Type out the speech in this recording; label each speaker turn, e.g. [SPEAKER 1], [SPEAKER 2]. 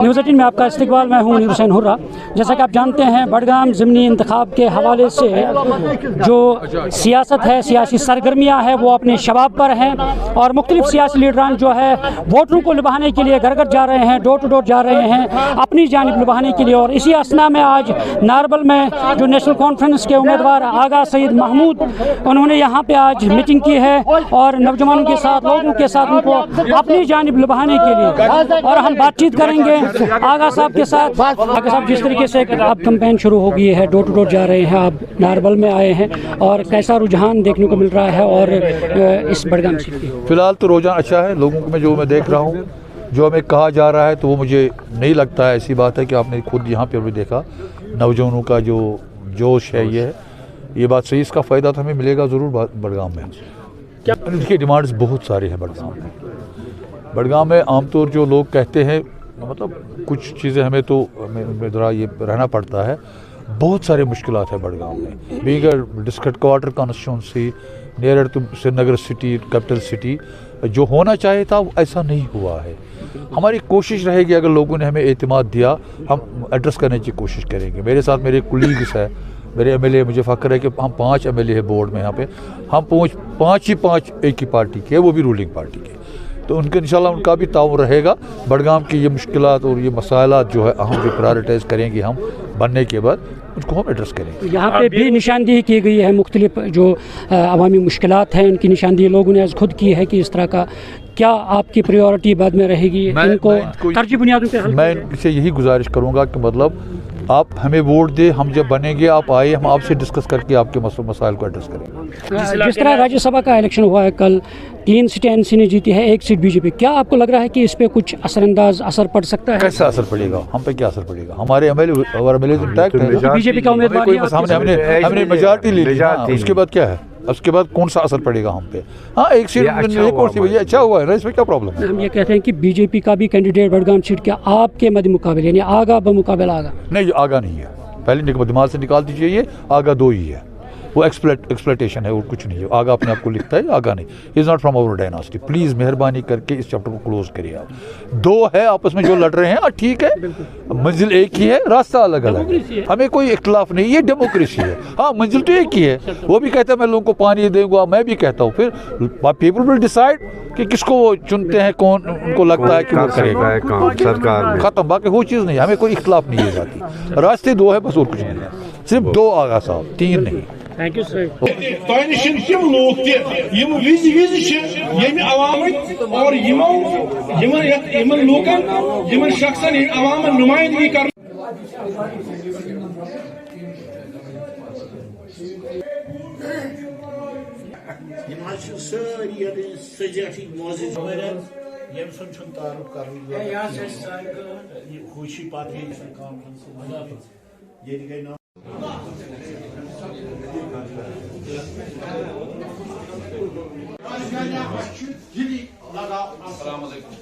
[SPEAKER 1] News 18 में आपका इस्तकबाल। मैं हूं हुसैन हुर्रा। जैसा कि आप जानते हैं, बडगाम ज़िमनी इंतखाब के हवाले से जो सियासत है, सियासी सरगर्मियां हैं, वो अपने शबाब पर हैं और मुख्तलिफ सियासी लीडरान जो है वोटरों को लुभाने के लिए घर घर जा रहे हैं, डोर टू डोर जा रहे हैं अपनी जानिब लुभाने के लिए। और इसी असना में आज नारबल में जो नेशनल कॉन्फ्रेंस के उम्मीदवार आगा सईद महमूद, उन्होंने यहाँ पर आज मीटिंग की है और नौजवानों के साथ, लोगों के साथ उनको अपनी जानिब लुभाने के लिए। और हम बातचीत करेंगे आगा साहब के साथ। आगा साहब, जिस तरीके से अब कैंपेन शुरू हो गई है, डोर टू डोर जा रहे हैं, आप नारबल में आए हैं और कैसा रुझान देखने को मिल रहा है और इस बडगाम सीट की?
[SPEAKER 2] फिलहाल तो रुझान अच्छा है लोगों को, जो मैं देख रहा हूँ, जो हमें कहा जा रहा है तो वो मुझे नहीं लगता है ऐसी बात है कि आपने खुद यहाँ पे भी देखा नौजवानों का जो जोश है, ये बात सही। इसका फ़ायदा तो हमें मिलेगा ज़रूर बडगाम में। देखिए, डिमांड्स बहुत सारी हैं बडगाम में। आमतौर जो लोग कहते हैं, मतलब कुछ चीज़ें हमें तो ज़रा ये रहना पड़ता है। बहुत सारे मुश्किलात है बडगाम में। Being a district quarter constituency near to Srinagar city, capital city, जो होना चाहिए था वो ऐसा नहीं हुआ है। हमारी कोशिश रहेगी, अगर लोगों ने हमें एतमाद दिया, हम एड्रेस करने की कोशिश करेंगे। मेरे साथ मेरे कुलीग्स है, मेरे एमएलए, मुझे फ़ख्र है कि हम 5 एमएलए है बोर्ड में यहाँ पे। हम पाँच एक ही पार्टी के, वो भी रूलिंग पार्टी के। तो उनके इंशाल्लाह उनका भी ताउन रहेगा। बडगाम की ये मुश्किलात और ये मसाइलात जो है अहम, जो प्रायोरिटाइज़ करेंगे हम बनने के बाद, उसको हम एड्रेस करेंगे।
[SPEAKER 1] यहाँ पे भी निशानदेही की गई है, मुख्तलिफ जो अवामी मुश्किलात हैं उनकी निशानदेही लोगों ने आज खुद की है कि इस तरह का। क्या आपकी प्रायोरिटी बाद में रहेगी इनको तरजीह बुनियादों पे?
[SPEAKER 2] मैं इनसे यही गुजारिश करूँगा कि मतलब आप हमें वोट दे, हम जब बनेंगे आप आए, हम आपसे डिस्कस करके आपके मसाइल को एड्रेस करेंगे।
[SPEAKER 1] जिस तरह राज्यसभा का इलेक्शन हुआ है कल, 3 सीटें एनसी ने जीती है, 1 सीट बीजेपी, क्या आपको लग रहा है कि इस पे कुछ असर पड़ सकता है?
[SPEAKER 2] कैसा असर पड़ेगा? हम पे क्या असर पड़ेगा? हमारे एमएलए इंटैक्ट है,
[SPEAKER 1] बीजेपी का उम्मीदवार,
[SPEAKER 2] हमने मेजॉरिटी ले ली, उसके बाद क्या है? उसके बाद कौन सा असर पड़ेगा हम पे? हाँ, 1 सीट कौन सी, भैया अच्छा हुआ है ना, इसमें क्या प्रॉब्लम है?
[SPEAKER 1] हम ये कहते हैं कि बीजेपी का भी कैंडिडेट बडगाम सीट क्या आपके मध्य मुकाबले, यानी आगा बमुकाबला आगा?
[SPEAKER 2] नहीं, आगा नहीं है। पहले दिमाग से निकाल दीजिए, ये आगा 2 ही है। वो एक्सप्लॉइटेशन है और कुछ नहीं है। आगा अपने आप को लिखता है, आगा नहीं। Is not from our dynasty. Please मेहरबानी करके इस चैप्टर को क्लोज करिए आप। 2 है आपस में जो लड़ रहे हैं, ठीक है, मंजिल एक ही है, रास्ता अलग अलग है, हमें कोई इख्तलाफ नहीं, ये डेमोक्रेसी है। हाँ, मंजिल तो एक ही है। वो भी कहता है मैं लोगों को पानी दूंगा, मैं भी कहता हूँ। फिर पीपल विल डिसाइड कि किसको वो चुनते हैं, कौन उनको लगता है कि वो करेगा सरकार। खत्म, बाकी वो चीज़ नहीं, हमें कोई इख्तलाफ नहीं है जाती। रास्ते 2 है बस, और कुछ नहीं है। सिर्फ 2 आगा साहब, 3 नहीं।
[SPEAKER 1] Thank you sir.
[SPEAKER 3] तम लोग तम अवाम और लूकन शख्सन अवाम नुमाइंदगी कर
[SPEAKER 4] Assalamu alaikum.